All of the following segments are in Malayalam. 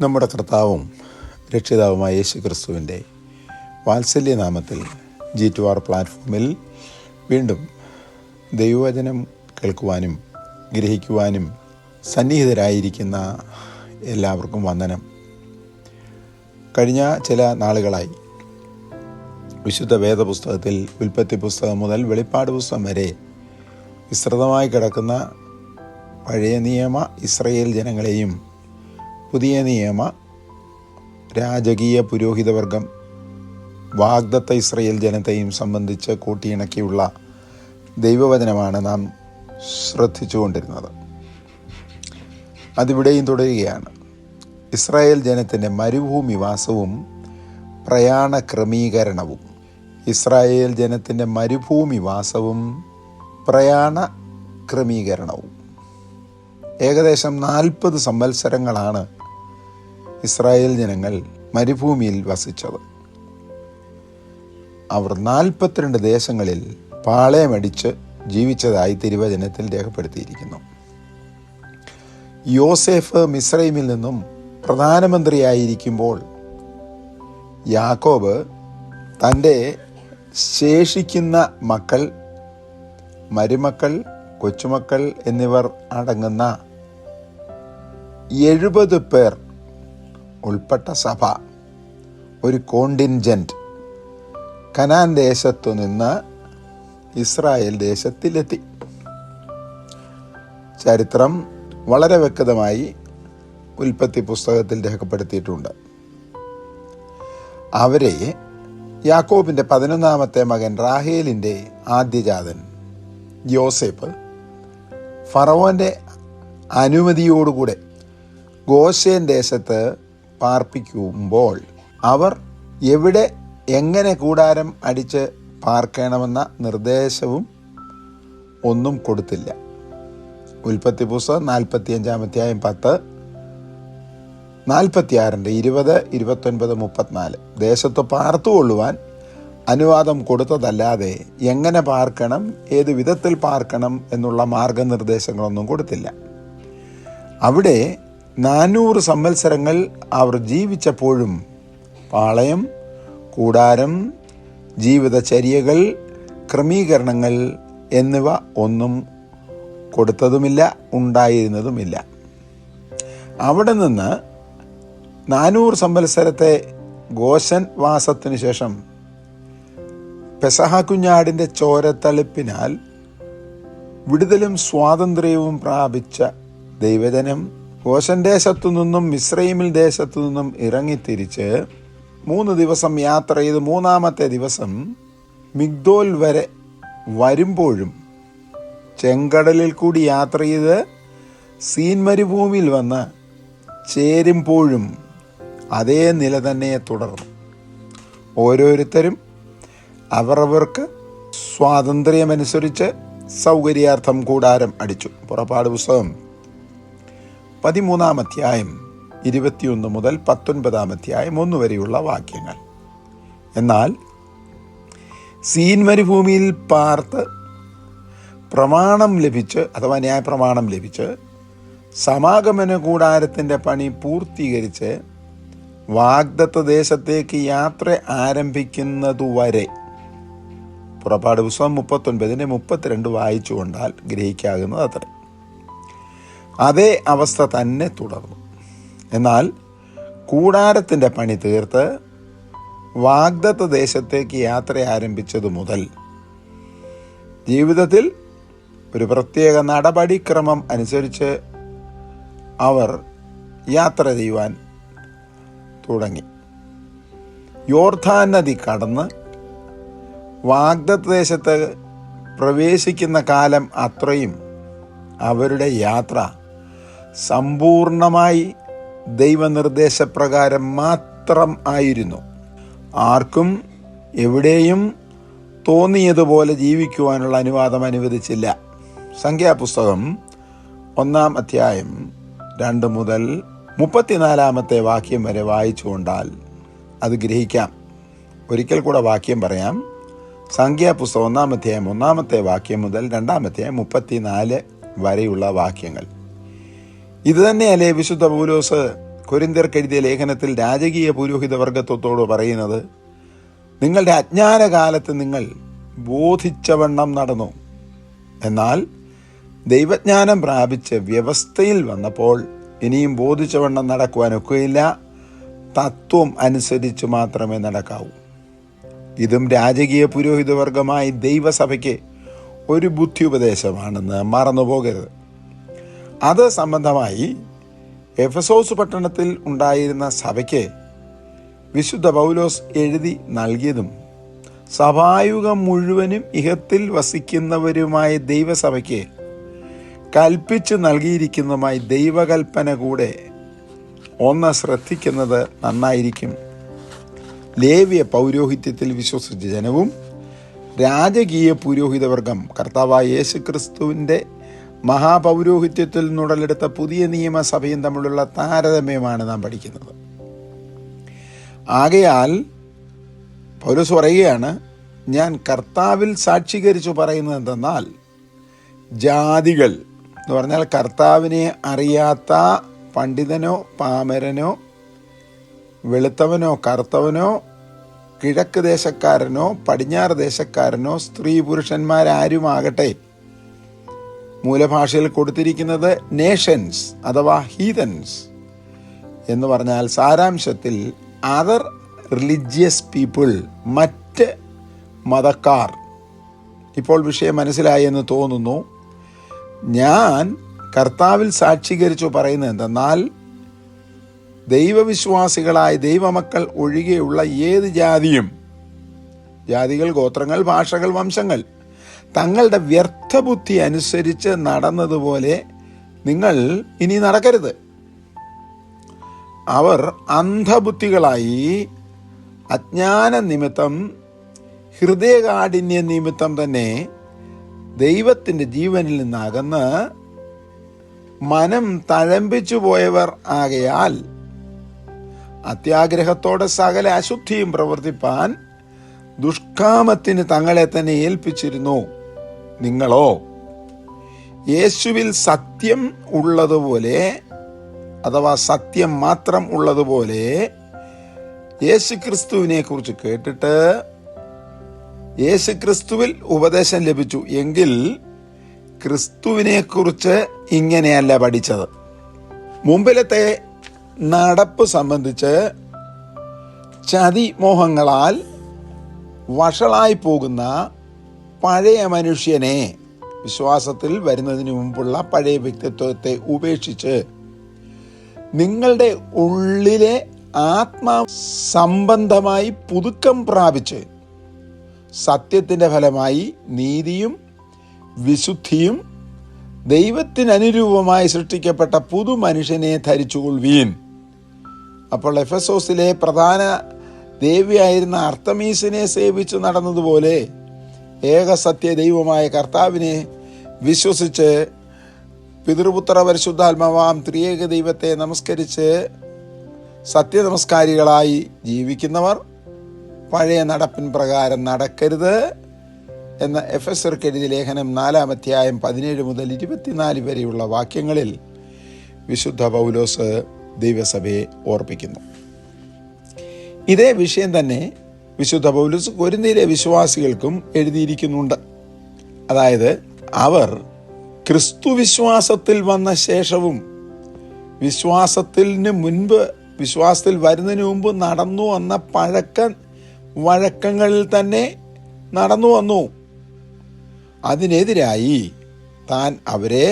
നമ്മുടെ കർത്താവും രക്ഷിതാവുമായ യേശു ക്രിസ്തുവിൻ്റെ വാത്സല്യനാമത്തിൽ G2R പ്ലാറ്റ്ഫോമിൽ വീണ്ടും ദൈവവചനം കേൾക്കുവാനും ഗ്രഹിക്കുവാനും സന്നിഹിതരായിരിക്കുന്ന എല്ലാവർക്കും വന്ദനം. കഴിഞ്ഞ ചില നാളുകളായി വിശുദ്ധ വേദപുസ്തകത്തിൽ ഉൽപ്പത്തി പുസ്തകം മുതൽ വെളിപ്പാട് പുസ്തകം വരെ വിസ്തൃതമായി കിടക്കുന്ന പഴയ നിയമ ഇസ്രായേൽ ജനങ്ങളെയും പുതിയ നിയമ രാജകീയ പുരോഹിതവർഗം വാഗ്ദത്ത ഇസ്രായേൽ ജനത്തെയും സംബന്ധിച്ച് കൂട്ടിയിണക്കിയുള്ള ദൈവവചനമാണ് നാം ശ്രദ്ധിച്ചുകൊണ്ടിരുന്നത്. അതിവിടെയും തുടരുകയാണ്. ഇസ്രായേൽ ജനത്തിൻ്റെ മരുഭൂമിവാസവും പ്രയാണ ക്രമീകരണവും. ഇസ്രായേൽ ജനത്തിൻ്റെ മരുഭൂമിവാസവും പ്രയാണ ക്രമീകരണവും. ഏകദേശം 40 സംവത്സരങ്ങളാണ് ഇസ്രായേൽ ജനങ്ങൾ മരുഭൂമിയിൽ വസിച്ചത്. അവർ 42 ദേശങ്ങളിൽ പാളയമടിച്ച് ജീവിച്ചതായി തിരുവചനത്തിൽ രേഖപ്പെടുത്തിയിരിക്കുന്നു. യോസേഫ് മിസ്രൈമിൽ നിന്നും പ്രധാനമന്ത്രിയായിരിക്കുമ്പോൾ യാക്കോബ് തൻ്റെ ശേഷിക്കുന്ന മക്കൾ, മരുമക്കൾ, കൊച്ചുമക്കൾ എന്നിവർ അടങ്ങുന്ന 70 പേർ ഉൾപ്പെട്ട സഭ, ഒരു കോണ്ടിൻജന്റ് കനാൻ ദേശത്തു നിന്ന് ഇസ്രായേൽ ദേശത്തിലെത്തി. ചരിത്രം വളരെ വ്യക്തമായി ഉൽപ്പത്തി പുസ്തകത്തിൽ രേഖപ്പെടുത്തിയിട്ടുണ്ട്. അവരെ യാക്കോബിൻ്റെ 11ാമത്തെ മകൻ റാഹേലിൻ്റെ ആദ്യജാതൻ യോസേഫ് ഫറവോൻ്റെ അനുമതിയോടുകൂടെ ഗോശേൻ ദേശത്ത് പാർപ്പിക്കുമ്പോൾ അവർ എവിടെ എങ്ങനെ കൂടാരം അടിച്ച് പാർക്കണമെന്ന നിർദ്ദേശവും ഒന്നും കൊടുത്തില്ല. ഉൽപ്പത്തി പുസ്തകം 45-ാം അധ്യായം 10, 46-ൻ്റെ 20, 29, 34 ദേശത്ത് പാർത്തുകൊള്ളുവാൻ അനുവാദം കൊടുത്തതല്ലാതെ എങ്ങനെ പാർക്കണം, ഏത് വിധത്തിൽ പാർക്കണം എന്നുള്ള മാർഗനിർദ്ദേശങ്ങളൊന്നും കൊടുത്തില്ല. അവിടെ 400 സംവത്സരങ്ങൾ അവർ ജീവിച്ചപ്പോഴും പാളയം, കൂടാരം, ജീവിതചര്യകൾ, ക്രമീകരണങ്ങൾ എന്നിവ ഒന്നും കൊടുത്തതുമില്ല, ഉണ്ടായിരുന്നതുമില്ല. അവിടെ നിന്ന് 400 സംവത്സരത്തെ ഗോശൻ വാസത്തിനു ശേഷം പെസഹ കുഞ്ഞാടിൻ്റെ ചോരത്തളിപ്പിനാൽ വിടുതലും സ്വാതന്ത്ര്യവും പ്രാപിച്ച ദൈവജനം ഗോശൻ ദേശത്തു നിന്നും മിസ്രൈമിൽ ദേശത്തു നിന്നും ഇറങ്ങിത്തിരിച്ച് 3 ദിവസം യാത്ര ചെയ്ത് 3ാമത്തെ ദിവസം മിഗ്ദോൽ വരെ വരുമ്പോഴും, ചെങ്കടലിൽ കൂടി യാത്ര ചെയ്ത് സീൻ മരുഭൂമിയിൽ വന്ന് ചേരുമ്പോഴും അതേ നില തന്നെ തുടർന്നു. ഓരോരുത്തരും അവരവർക്ക് സ്വാതന്ത്ര്യമനുസരിച്ച് സൗകര്യാർത്ഥം കൂടാരം അടിച്ചു. പുറപ്പാട് പുസ്തകം 13-ാം അധ്യായം 21 മുതൽ 19-ാം അധ്യായം 1 വരെയുള്ള വാക്യങ്ങൾ. എന്നാൽ സീൻ മരുഭൂമിയിൽ പാർത്ത് പ്രമാണം ലഭിച്ച്, അഥവാ ന്യായപ്രമാണം ലഭിച്ച് സമാഗമന കൂടാരത്തിൻ്റെ പണി പൂർത്തീകരിച്ച് വാഗ്ദത്ത ദേശത്തേക്ക് യാത്ര ആരംഭിക്കുന്നതുവരെ, പുറപ്പാട് പുസ്തകം 39-ന്റെ 32 വായിച്ചു കൊണ്ടാൽ ഗ്രഹിക്കാകുന്നത് അത്ര, അതേ അവസ്ഥ തന്നെ തുടർന്നു. എന്നാൽ കൂടാരത്തിൻ്റെ പണി തീർത്ത് വാഗ്ദത്ത ദേശത്തേക്ക് യാത്ര ആരംഭിച്ചതു മുതൽ ജീവിതത്തിൽ ഒരു പ്രത്യേക നടപടിക്രമം അനുസരിച്ച് അവർ യാത്ര ചെയ്യുവാൻ തുടങ്ങി. യോർദാൻ നദി കടന്ന് വാഗ്ദത്ത ദേശത്ത് പ്രവേശിക്കുന്ന കാലം അത്രയും അവരുടെ യാത്ര സമ്പൂർണമായി ദൈവനിർദ്ദേശപ്രകാരം മാത്രം ആയിരുന്നു. ആർക്കും എവിടെയും തോന്നിയതുപോലെ ജീവിക്കുവാനുള്ള അനുവാദം അനുവദിച്ചില്ല. സംഖ്യാപുസ്തകം 1-ാം അധ്യായം 2 മുതൽ 34-ാമത്തെ വാക്യം വരെ വായിച്ചുകൊണ്ടാൽ അത് ഗ്രഹിക്കാം. ഒരിക്കൽ കൂടെ വാക്യം പറയാം. സംഖ്യാപുസ്തകം 1-ാം അധ്യായം 1-ാമത്തെ വാക്യം മുതൽ 2-ാം അധ്യായം 34 വരെയുള്ള വാക്യങ്ങൾ. ഇത് തന്നെയല്ലേ വിശുദ്ധ പൗലോസ് കൊരിന്ത്യർക്ക് എഴുതിയ ലേഖനത്തിൽ രാജകീയ പുരോഹിത വർഗത്വത്തോട് പറയുന്നത്, നിങ്ങളുടെ അജ്ഞാനകാലത്ത് നിങ്ങൾ ബോധിച്ചവണ്ണം നടന്നു. എന്നാൽ ദൈവജ്ഞാനം പ്രാപിച്ച് വ്യവസ്ഥയിൽ വന്നപ്പോൾ ഇനിയും ബോധിച്ചവണ്ണം നടക്കുവാനൊക്കെയില്ല, തത്വം അനുസരിച്ച് മാത്രമേ നടക്കാവൂ. ഇതും രാജകീയ പുരോഹിതവർഗമായി ദൈവസഭയ്ക്ക് ഒരു ബുദ്ധി ഉപദേശമാണെന്ന് മറന്നുപോകരുത്. അത് സംബന്ധമായി എഫെസോസ് പട്ടണത്തിൽ ഉണ്ടായിരുന്ന സഭയ്ക്ക് വിശുദ്ധ പൗലോസ് എഴുതി നൽകിയതും സഭായുഗം മുഴുവനും ഇഹത്തിൽ വസിക്കുന്നവരുമായ ദൈവസഭയ്ക്ക് കൽപ്പിച്ചു നൽകിയിരിക്കുന്നതുമായി ദൈവകൽപ്പന കൂടെ ഒന്ന് ശ്രദ്ധിക്കുന്നത് നന്നായിരിക്കും. ലേവ്യ പൗരോഹിത്യത്തിൽ വിശ്വസിച്ച ജനവും രാജകീയ പുരോഹിതവർഗം കർത്താവായ യേശുക്രിസ്തുവിൻ്റെ മഹാപൗരോഹിത്യത്തിൽ നിന്നുടലെടുത്ത പുതിയ നിയമസഭയും തമ്മിലുള്ള താരതമ്യമാണ് നാം പഠിക്കുന്നത്. ആകയാൽ പൗലോസ് പറയുകയാണ്, ഞാൻ കർത്താവിൽ സാക്ഷീകരിച്ചു പറയുന്നത് എന്തെന്നാൽ, ജാതികൾ എന്ന് പറഞ്ഞാൽ കർത്താവിനെ അറിയാത്ത പണ്ഡിതനോ പാമരനോ വെളുത്തവനോ കറുത്തവനോ കിഴക്ക് ദേശക്കാരനോ പടിഞ്ഞാറ് ദേശക്കാരനോ സ്ത്രീ പുരുഷന്മാരാരുമാകട്ടെ, മൂലഭാഷയിൽ കൊടുത്തിരിക്കുന്നത് നേഷൻസ് അഥവാ ഹീതൻസ് എന്ന് പറഞ്ഞാൽ സാരാംശത്തിൽ അതർ റിലിജിയസ് പീപ്പിൾ, മറ്റ് മതക്കാർ. ഇപ്പോൾ വിഷയം മനസ്സിലായി എന്ന് തോന്നുന്നു. ഞാൻ കർത്താവിൽ സാക്ഷീകരിച്ചു പറയുന്നത് എന്തെന്നാൽ, ദൈവവിശ്വാസികളായ ദൈവമക്കൾ ഒഴികെയുള്ള ഏത് ജാതിയും, ജാതികൾ, ഗോത്രങ്ങൾ, ഭാഷകൾ, വംശങ്ങൾ, തങ്ങളുടെ വ്യർത്ഥബുദ്ധി അനുസരിച്ച് നടന്നതുപോലെ നിങ്ങൾ ഇനി നടക്കരുത്. അവർ അന്ധബുദ്ധികളായി അജ്ഞാന നിമിത്തം, ഹൃദയകാഠിന്യ നിമിത്തം തന്നെ ദൈവത്തിൻ്റെ ജീവനിൽ നിന്നകന്ന് മനം തഴമ്പിച്ചു പോയവർ ആകയാൽ അത്യാഗ്രഹത്തോടെ സകല അശുദ്ധിയും പ്രവർത്തിപ്പാൻ ദുഷ്കാമത്തിന് തങ്ങളെ തന്നെ ഏൽപ്പിച്ചിരുന്നു. നിങ്ങളോ യേശുവിൽ സത്യം ഉള്ളതുപോലെ, അഥവാ സത്യം മാത്രം ഉള്ളതുപോലെ യേശുക്രിസ്തുവിനെ കുറിച്ച് കേട്ടിട്ട് യേശുക്രിസ്തുവിൽ ഉപദേശം ലഭിച്ചു എങ്കിൽ ക്രിസ്തുവിനെ കുറിച്ച് ഇങ്ങനെയല്ല പഠിച്ചത്. മുമ്പിലത്തെ നടപ്പ് സംബന്ധിച്ച് ചതിമോഹങ്ങളാൽ വഷളായി പോകുന്ന പഴയ മനുഷ്യനെ, വിശ്വാസത്തിൽ വരുന്നതിന് മുമ്പുള്ള പഴയ വ്യക്തിത്വത്തെ ഉപേക്ഷിച്ച് നിങ്ങളുടെ ഉള്ളിലെ ആത്മാ സംബന്ധമായി പുതുക്കം പ്രാപിച്ച് സത്യത്തിൻ്റെ ഫലമായി നീതിയും വിശുദ്ധിയും ദൈവത്തിനനുരൂപമായി സൃഷ്ടിക്കപ്പെട്ട പുതു മനുഷ്യനെ ധരിച്ചുകൊള്ളുവീൻ. അപ്പോൾ എഫെസോസിലെ പ്രധാന ദേവിയായിരുന്ന അർത്തമീസിനെ സേവിച്ച് നടന്നതുപോലെ ഏകസത്യ ദൈവമായ കർത്താവിനെ വിശ്വസിച്ച് പിതൃപുത്ര പരിശുദ്ധാത്മാവാം ത്രിയേക ദൈവത്തെ നമസ്കരിച്ച് സത്യനമസ്കാരികളായി ജീവിക്കുന്നവർ പഴയ നടപ്പിൻ പ്രകാരം നടക്കരുത് എന്ന എഫെസർക്ക് എഴുതിയ ലേഖനം 4-ാം അധ്യായം 17 മുതൽ 24 വരെയുള്ള വാക്യങ്ങളിൽ വിശുദ്ധ പൗലോസ് ദൈവസഭയെ ഓർപ്പിക്കുന്നു. ഇതേ വിഷയം തന്നെ വിശുദ്ധ പൗലോസ് കൊരിന്ത്യയിലെ വിശ്വാസികൾക്കും എഴുതിയിരിക്കുന്നുണ്ട്. അതായത് അവർ ക്രിസ്തു വിശ്വാസത്തിൽ വന്ന ശേഷവും വിശ്വാസത്തിൽ വരുന്നതിന് മുമ്പ് നടന്നു വന്ന വഴക്കങ്ങളിൽ തന്നെ നടന്നു വന്നു. അതിനെതിരായി താൻ അവരെ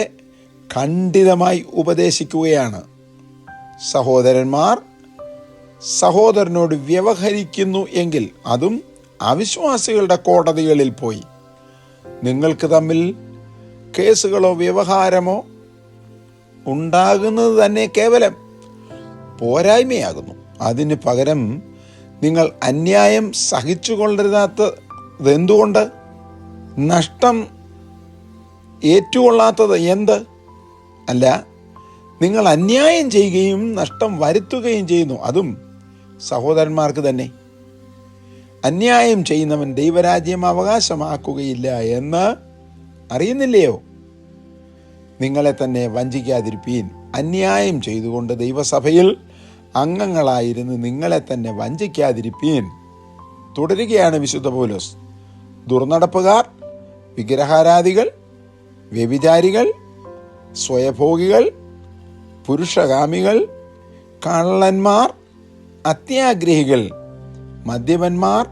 ഖണ്ഡിതമായി ഉപദേശിക്കുകയാണ്. സഹോദരന്മാർ സഹോദരനോട് വ്യവഹരിക്കുന്നു എങ്കിൽ അതും അവിശ്വാസികളുടെ കോടതികളിൽ പോയി നിങ്ങൾക്ക് തമ്മിൽ കേസുകളോ വ്യവഹാരമോ ഉണ്ടാകുന്നത് തന്നെ കേവലം പോരായ്മയാകുന്നു. അതിന് പകരം നിങ്ങൾ അന്യായം സഹിച്ചുകൊള്ളരുതാത്തത് എന്തുകൊണ്ട്? നഷ്ടം ഏറ്റുകൊള്ളാത്തത് എന്ത്? അല്ല, നിങ്ങൾ അന്യായം ചെയ്യുകയും നഷ്ടം വരുത്തുകയും ചെയ്യുന്നു, അതും സഹോദരന്മാർക്ക് തന്നെ. അന്യായം ചെയ്യുന്നവൻ ദൈവരാജ്യം അവകാശമാക്കുകയില്ല എന്ന് അറിയുന്നില്ലയോ? നിങ്ങളെ തന്നെ വഞ്ചിക്കാതിരിപ്പീൻ. അന്യായം ചെയ്തുകൊണ്ട് ദൈവസഭയിൽ അംഗങ്ങളായിരുന്ന് നിങ്ങളെ തന്നെ വഞ്ചിക്കാതിരിപ്പീൻ. തുടരുകയാണ് വിശുദ്ധ പൗലോസ്. ദുർനടപ്പുകാർ, വിഗ്രഹാരാധികൾ, വ്യഭിചാരികൾ, സ്വയഭോഗികൾ, പുരുഷകാമികൾ, കള്ളന്മാർ, അത്യാഗ്രഹികൾ, മദ്യപന്മാർ,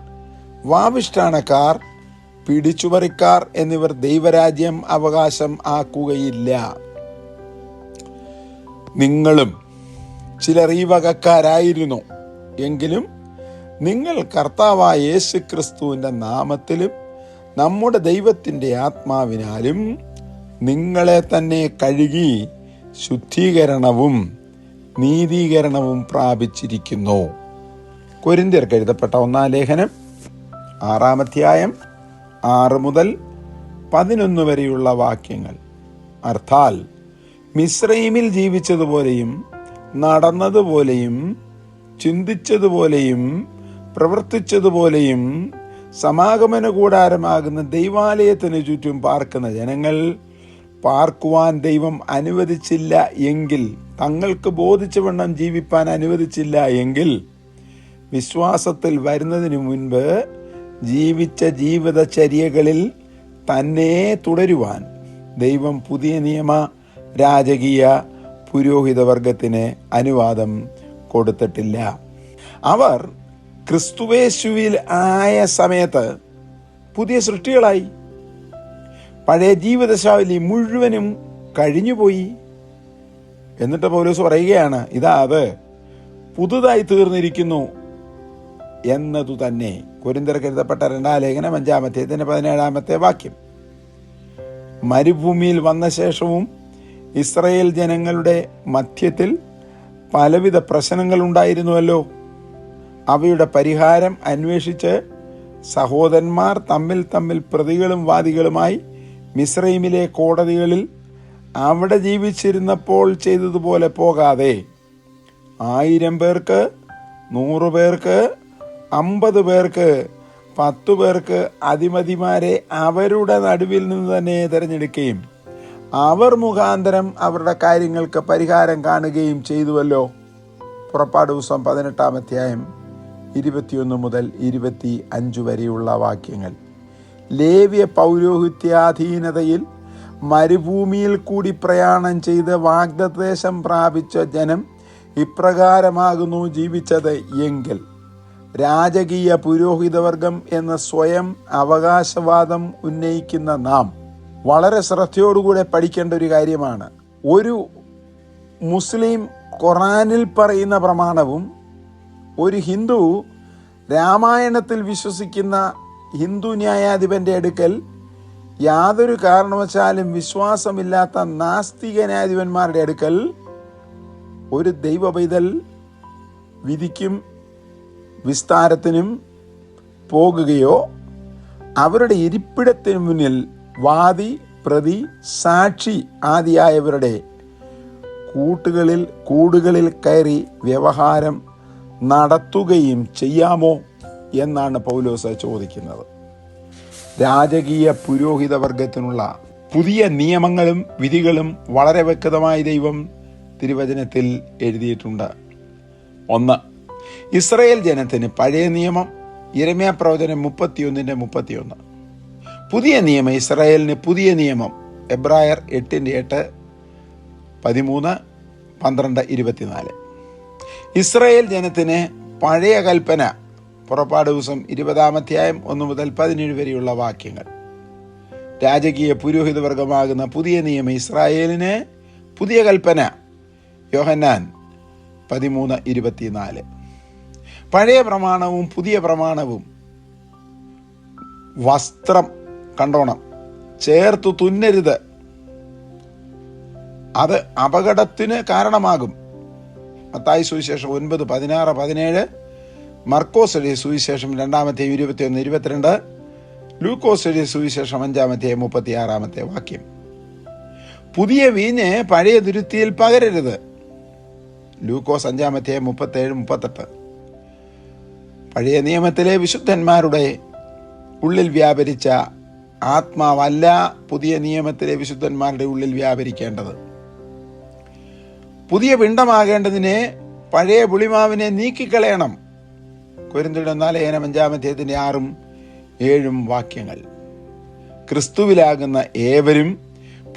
വാവിഷ്ഠാണക്കാർ, പിടിച്ചുപറിക്കാർ എന്നിവർ ദൈവരാജ്യം അവകാശം ആക്കുകയില്ല. നിങ്ങളും ചിലർ ഈ വകക്കാരായിരുന്നു. എങ്കിലും നിങ്ങൾ കർത്താവായ യേശു ക്രിസ്തുവിൻ്റെ നാമത്തിലും നമ്മുടെ ദൈവത്തിൻ്റെ ആത്മാവിനാലും നിങ്ങളെ തന്നെ കഴുകി ശുദ്ധീകരണവും നീതീകരണവും പ്രാപിച്ചിരിക്കുന്നു. കൊരിന്ത്യർക്ക് എഴുതപ്പെട്ട 1-ാം ലേഖനം 6-ാം അധ്യായം 6 മുതൽ 11 വരെയുള്ള വാക്യങ്ങൾ. അർത്ഥാൽ മിസ്രയീമിൽ ജീവിച്ചതുപോലെയും നടന്നതുപോലെയും ചിന്തിച്ചതുപോലെയും പ്രവർത്തിച്ചതുപോലെയും സമാഗമന കൂടാരമാകുന്ന ദൈവാലയത്തിന് ചുറ്റും പാർക്കുന്ന ജനങ്ങൾ പാർക്കുവാൻ ദൈവം അനുവദിച്ചില്ല എങ്കിൽ, തങ്ങൾക്ക് ബോധിച്ചവണ്ണം ജീവിപ്പാൻ അനുവദിച്ചില്ല എങ്കിൽ, വിശ്വാസത്തിൽ വരുന്നതിന് മുൻപ് ജീവിച്ച ജീവിതചര്യകളിൽ തന്നെ തുടരുവാൻ ദൈവം പുതിയ നിയമ രാജകീയ പുരോഹിതവർഗത്തിന് അനുവാദം കൊടുത്തിട്ടില്ല. അവർ ക്രിസ്തുവേശുവിൽ ആയ സമയത്ത് പുതിയ സൃഷ്ടികളായി. പഴയ ജീവിതശൈലി മുഴുവനും കഴിഞ്ഞുപോയി. എന്നിട്ട് പൗലോസ് പറയുകയാണ്, ഇതാ അത് പുതുതായി തീർന്നിരിക്കുന്നു എന്നതു തന്നെ. കൊരിന്ത്യർക്ക് എഴുതപ്പെട്ട 2-ാം ലേഖനം 5-ാം അധ്യായത്തിന്റെ 17-ാമത്തെ വാക്യം. മരുഭൂമിയിൽ വന്ന ശേഷവും ഇസ്രായേൽ ജനങ്ങളുടെ മധ്യത്തിൽ പലവിധ പ്രശ്നങ്ങൾ ഉണ്ടായിരുന്നുവല്ലോ. അവയുടെ പരിഹാരം അന്വേഷിച്ച് സഹോദരന്മാർ തമ്മിൽ പ്രതികളും വാദികളുമായി മിസ്രൈമിലെ കോടതികളിൽ അവിടെ ജീവിച്ചിരുന്നപ്പോൾ ചെയ്തതുപോലെ പോകാതെ 1000 പേർക്ക്, 100 പേർക്ക്, 50 പേർക്ക്, 10 പേർക്ക് അധിപതിമാരെ അവരുടെ നടുവിൽ നിന്ന് തന്നെ തിരഞ്ഞെടുക്കുകയും അവർ മുഖാന്തരം അവരുടെ കാര്യങ്ങൾക്ക് പരിഹാരം കാണുകയും ചെയ്തുവല്ലോ. പുറപ്പാട് പുസ്തകം 18-ാം അധ്യായം 21 മുതൽ 25 വരെയുള്ള വാക്യങ്ങൾ. ലേവ്യ പൗരോഹിത്യാധീനതയിൽ മരുഭൂമിയിൽ കൂടി പ്രയാണം ചെയ്ത് വാഗ്ദത്തദേശം പ്രാപിച്ച ജനം ഇപ്രകാരമാകുന്നു ജീവിച്ചത് എങ്കിൽ, രാജകീയ പുരോഹിതവർഗം എന്ന സ്വയം അവകാശവാദം ഉന്നയിക്കുന്ന നാം വളരെ ശ്രദ്ധയോടുകൂടെ പഠിക്കേണ്ട ഒരു കാര്യമാണ്. ഒരു മുസ്ലിം ഖുറാനിൽ പറയുന്ന പ്രമാണവും ഒരു ഹിന്ദു രാമായണത്തിൽ വിശ്വസിക്കുന്ന ഹിന്ദു ന്യായാധിപന്റെ അടുക്കൽ യാതൊരു കാരണവശാലും വിശ്വാസമില്ലാത്ത നാസ്തിക ന്യായാധിപന്മാരുടെ അടുക്കൽ ഒരു ദൈവ പൈതൽ വിധിക്കും വിസ്താരത്തിനും പോകുകയോ അവരുടെ ഇരിപ്പിടത്തിന് മുന്നിൽ വാദി, പ്രതി, സാക്ഷി ആദിയായവരുടെ കൂടുകളിൽ കയറി വ്യവഹാരം നടത്തുകയും ചെയ്യാമോ എന്നാണ് പൗലോസ് ചോദിക്കുന്നത്. രാജകീയ പുരോഹിതവർഗത്തിനുള്ള പുതിയ നിയമങ്ങളും വിധികളും വളരെ വ്യക്തമായി ദൈവം തിരുവചനത്തിൽ എഴുതിയിട്ടുണ്ട്. 1. ഇസ്രായേൽ ജനത്തിന് പഴയ നിയമം, യിരെമ്യാ പ്രവചനം 31:31. പുതിയ നിയമം ഇസ്രായേലിന് പുതിയ നിയമം, എബ്രായർ 8:8, 13, 12, 24. ഇസ്രായേൽ ജനത്തിന് പഴയ കൽപ്പന, പുറപ്പാട് ദിവസം 20-ാം അധ്യായം 1 മുതൽ 17 വരെയുള്ള വാക്യങ്ങൾ. രാജകീയ പുരോഹിതവർഗമാകുന്ന പുതിയ നിയമം ഇസ്രായേലിന് പുതിയ കൽപ്പന, യോഹന്നാൻ 13:24. പഴയ പ്രമാണവും പുതിയ പ്രമാണവും വസ്ത്രം കണ്ടോണം, ചേർത്തു തുന്നരുത്, അത് അപകടത്തിന് കാരണമാകും. മത്തായി സുവിശേഷം 9, 16, 17, മർക്കോസ് എഴുതിയ സുവിശേഷം 2-ാം അധ്യായം 21, 22, ലൂക്കോസ് എഴുതിയ സുവിശേഷം 5-ാം അധ്യായം 36-ാമത്തെ വാക്യം. പുതിയ വീഞ്ഞ് പഴയ തുരുത്തിയിൽ പകരരുത്, ലൂക്കോസ് 5-ാം അധ്യായം 37, 38. പഴയ നിയമത്തിലെ വിശുദ്ധന്മാരുടെ ഉള്ളിൽ വ്യാപരിച്ച ആത്മാവല്ല പുതിയ നിയമത്തിലെ വിശുദ്ധന്മാരുടെ ഉള്ളിൽ വ്യാപരിക്കേണ്ടത്. പുതിയ പിണ്ഡമാകേണ്ടതിന് പഴയ പുളിമാവിനെ നീക്കിക്കളയണം. കൊരിന്ത്യരുടെ 4 5-ാമധ്യായത്തിൻ്റെ 6-7 വാക്യങ്ങൾ. ക്രിസ്തുവിലാകുന്ന ഏവരും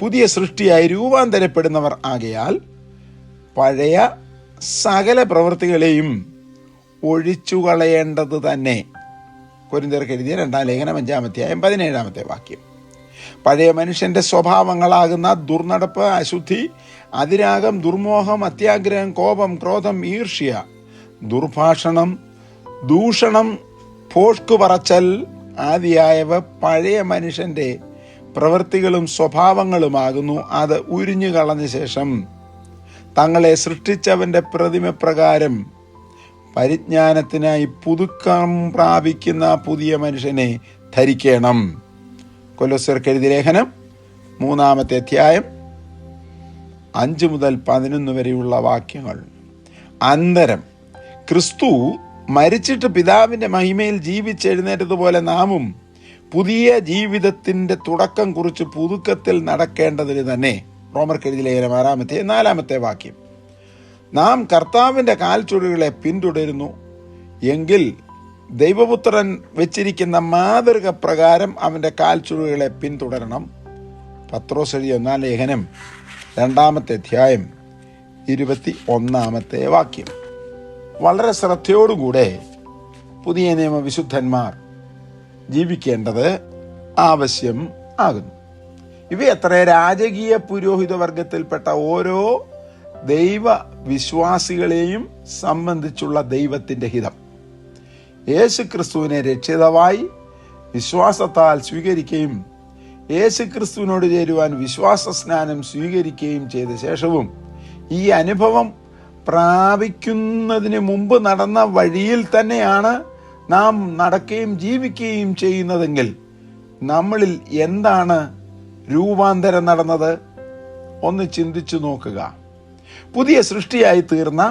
പുതിയ സൃഷ്ടിയായി രൂപാന്തരപ്പെടുന്നവർ ആകയാൽ പഴയ സകല പ്രവൃത്തികളെയും ഒഴിച്ചുകളയേണ്ടത് തന്നെ. കൊരിന്ത്യർക്ക് എഴുതിയ 2 ലേഖനം 5-ാമധ്യായം 17-ാമത്തെ വാക്യം. പഴയ മനുഷ്യന്റെ സ്വഭാവങ്ങളാകുന്ന ദുർനടപ്പ്, അശുദ്ധി, അതിരാഗം, ദുർമോഹം, അത്യാഗ്രഹം, കോപം, ക്രോധം, ഈർഷ്യ, ദുർഭാഷണം, ദൂഷണം, ഭോഷ്കു പറച്ചൽ ആദിയായവ പഴയ മനുഷ്യന്റെ പ്രവൃത്തികളും സ്വഭാവങ്ങളുമാകുന്നു. അത് ഉരിഞ്ഞു കളഞ്ഞ ശേഷം തങ്ങളെ സൃഷ്ടിച്ചവന്റെ പ്രതിമപ്രകാരം പരിജ്ഞാനത്തിനായി പുതുക്കം പ്രാപിക്കുന്ന പുതിയ മനുഷ്യനെ ധരിക്കണം. കൊലോസ്യർക്ക് എഴുതിയ ലേഖനം 3-ാമത്തെ അധ്യായം 5 മുതൽ 11 വരെയുള്ള വാക്യങ്ങൾ. അന്തരം ക്രിസ്തു മരിച്ചിട്ട് പിതാവിൻ്റെ മഹിമയിൽ ജീവിച്ചെഴുന്നേറ്റതുപോലെ നാമും പുതിയ ജീവിതത്തിൻ്റെ തുടക്കം കുറിച്ച് പുതുക്കത്തിൽ നടക്കേണ്ടതിന് തന്നെ. റോമർക്ക് എഴുതിയ ലേഖനം 6-ാമത്തെ 4-ാമത്തെ വാക്യം. നാം കർത്താവിൻ്റെ കാൽച്ചുവടുകളെ പിന്തുടരുന്നു എങ്കിൽ ദൈവപുത്രൻ വെച്ചിരിക്കുന്ന മാതൃക പ്രകാരം അവൻ്റെ കാൽച്ചുവടുകളെ പിന്തുടരണം. പത്രോസ് എഴുതിയ 1-ാം ലേഖനം 2-ാമത്തെ അധ്യായം 21-ാമത്തെ വാക്യം. വളരെ ശ്രദ്ധയോടുകൂടെ പുതിയ നിയമ വിശുദ്ധന്മാർ ജീവിക്കേണ്ടത് ആവശ്യം ആകുന്നു. ഇവയത്ര രാജകീയ പുരോഹിത വർഗത്തിൽപ്പെട്ട ഓരോ ദൈവ വിശ്വാസികളെയും സംബന്ധിച്ചുള്ള ദൈവത്തിൻ്റെ ഹിതം. യേശു ക്രിസ്തുവിനെ രക്ഷിതാവായി വിശ്വാസത്താൽ സ്വീകരിക്കുകയും യേശു ക്രിസ്തുവിനോട് ചേരുവാൻ വിശ്വാസ സ്നാനം സ്വീകരിക്കുകയും ചെയ്ത ശേഷവും ഈ അനുഭവം പ്രാപിക്കുന്നതിന് മുമ്പ് നടന്ന വഴിയിൽ തന്നെയാണ് നാം നടക്കുകയും ജീവിക്കുകയും ചെയ്യുന്നതെങ്കിൽ നമ്മളിൽ എന്താണ് രൂപാന്തരം നടന്നത്? ഒന്ന് ചിന്തിച്ചു നോക്കുക. പുതിയ സൃഷ്ടിയായി തീർന്ന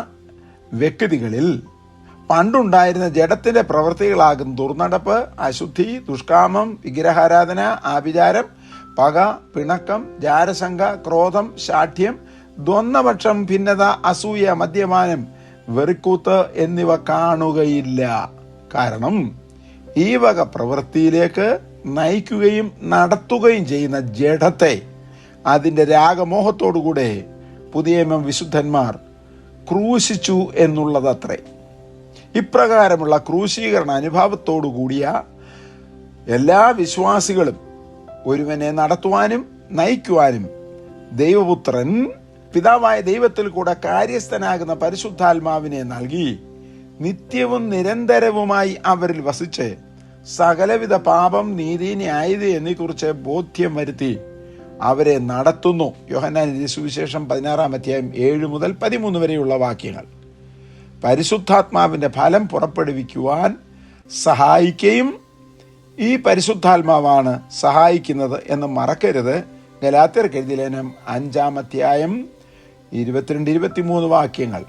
വ്യക്തികളിൽ പണ്ടുണ്ടായിരുന്ന ജഡത്തിന്റെ പ്രവൃത്തികളാകും ദുർനടപ്പ്, അശുദ്ധി, ദുഷ്കാമം, വിഗ്രഹാരാധന, ആഭിചാരം, പക, പിണക്കം, ജാരശങ്ക, ക്രോധം, ശാഠ്യം, ദ്വന്ദ്വപക്ഷം, ഭിന്നത, അസൂയ, മദ്യപാനം, വെറിക്കൂത്ത് എന്നിവ കാണുകയില്ല. കാരണം ഈ വക പ്രവൃത്തിയിലേക്ക് നയിക്കുകയും നടത്തുകയും ചെയ്യുന്ന ജഡത്തെ അതിൻ്റെ രാഗമോഹത്തോടുകൂടെ പുതിയ വിശുദ്ധന്മാർ ക്രൂശിച്ചു എന്നുള്ളതത്രേ. ഇപ്രകാരമുള്ള ക്രൂശീകരണ അനുഭവത്തോടു കൂടിയ എല്ലാ വിശ്വാസികളും ഒരുവനെ നടത്തുവാനും നയിക്കുവാനും ദൈവപുത്രൻ പിതാവായ ദൈവത്തിൽ കൂടെ കാര്യസ്ഥനാകുന്ന പരിശുദ്ധാത്മാവിനെ നൽകി നിത്യവും നിരന്തരവുമായി അവരിൽ വസിച്ച് സകലവിധ പാപം, നീതി, ന്യായത എന്നിക്കുറിച്ച് ബോധ്യം വരുത്തി അവരെ നടത്തുന്നു. യോഹന്നാൻ സുവിശേഷം 16-ാം അധ്യായം 7 മുതൽ 13 വരെയുള്ള വാക്യങ്ങൾ. പരിശുദ്ധാത്മാവിൻ്റെ ഫലം പുറപ്പെടുവിക്കുവാൻ സഹായിക്കുകയും ഈ പരിശുദ്ധാത്മാവാണ് സഹായിക്കുന്നത് എന്ന് മറക്കരുത്. ഗലാത്യർക്ക് എഴുതിയ ലേഖനം 5-ാം അധ്യായം 22-23 വാക്യങ്ങൾ.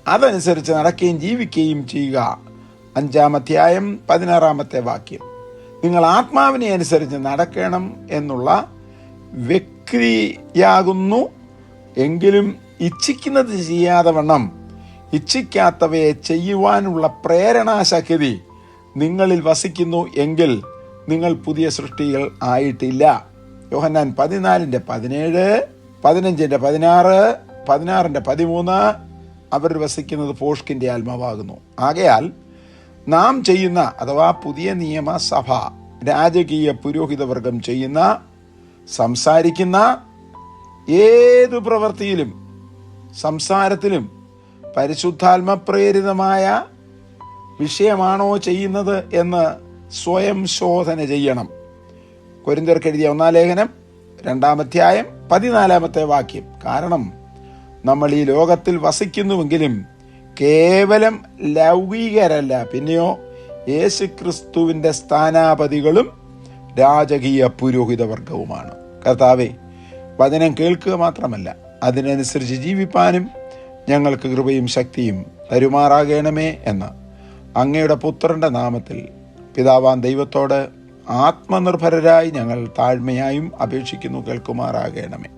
അതനുസരിച്ച് നടക്കുകയും ജീവിക്കുകയും ചെയ്യുക. 5-ാം അധ്യായം 16-ാമത്തെ വാക്യം. നിങ്ങൾ ആത്മാവിനെ അനുസരിച്ച് നടക്കണം എന്നുള്ള വ്യക്തിയാകുന്നു എങ്കിലും ഇച്ഛിക്കുന്നത് ചെയ്യാതെ വണ്ണം ഇച്ഛിക്കാത്തവയെ ചെയ്യുവാനുള്ള പ്രേരണാശക്തി നിങ്ങളിൽ വസിക്കുന്നു എങ്കിൽ നിങ്ങൾ പുതിയ സൃഷ്ടികൾ ആയിട്ടില്ല. യോഹന്നാൻ 14:17, 15:16, 16:13 അവർ വസിക്കുന്നത് ഭോഷ്കിൻ്റെ ആത്മാവാകുന്നു. ആകയാൽ നാം ചെയ്യുന്ന അഥവാ പുതിയ നിയമ സഭ രാജകീയ പുരോഹിതവർഗം ചെയ്യുന്ന സംസാരിക്കുന്ന ഏതു പ്രവൃത്തിയിലും സംസാരത്തിലും പരിശുദ്ധാത്മപ്രേരിതമായ വിഷയമാണോ ചെയ്യുന്നത് എന്ന് സ്വയം ശോധന ചെയ്യണം. കൊരിന്ത്യർക്ക് എഴുതിയ 1-ാം ലേഖനം 2-ാം അധ്യായം 14-ാമത്തെ വാക്യം. കാരണം നമ്മൾ ഈ ലോകത്തിൽ വസിക്കുന്നുവെങ്കിലും കേവലം ലൗകികരല്ല, പിന്നെയോ യേശുക്രിസ്തുവിൻ്റെ സ്ഥാനാപതികളും രാജകീയ പുരോഹിതവർഗവുമാണ്. കർത്താവേ, വചനം കേൾക്കുക മാത്രമല്ല അതിനനുസരിച്ച് ജീവിപ്പാനും ഞങ്ങൾക്ക് കൃപയും ശക്തിയും തരുമാറാകണമേ എന്ന് അങ്ങയുടെ പുത്രന്റെ നാമത്തിൽ പിതാവാൻ ദൈവത്തോട് ആത്മനിർഭരരായി ഞങ്ങൾ താഴ്മയായും അപേക്ഷിക്കുന്നു. കേൾക്കുമാറാകണമേ.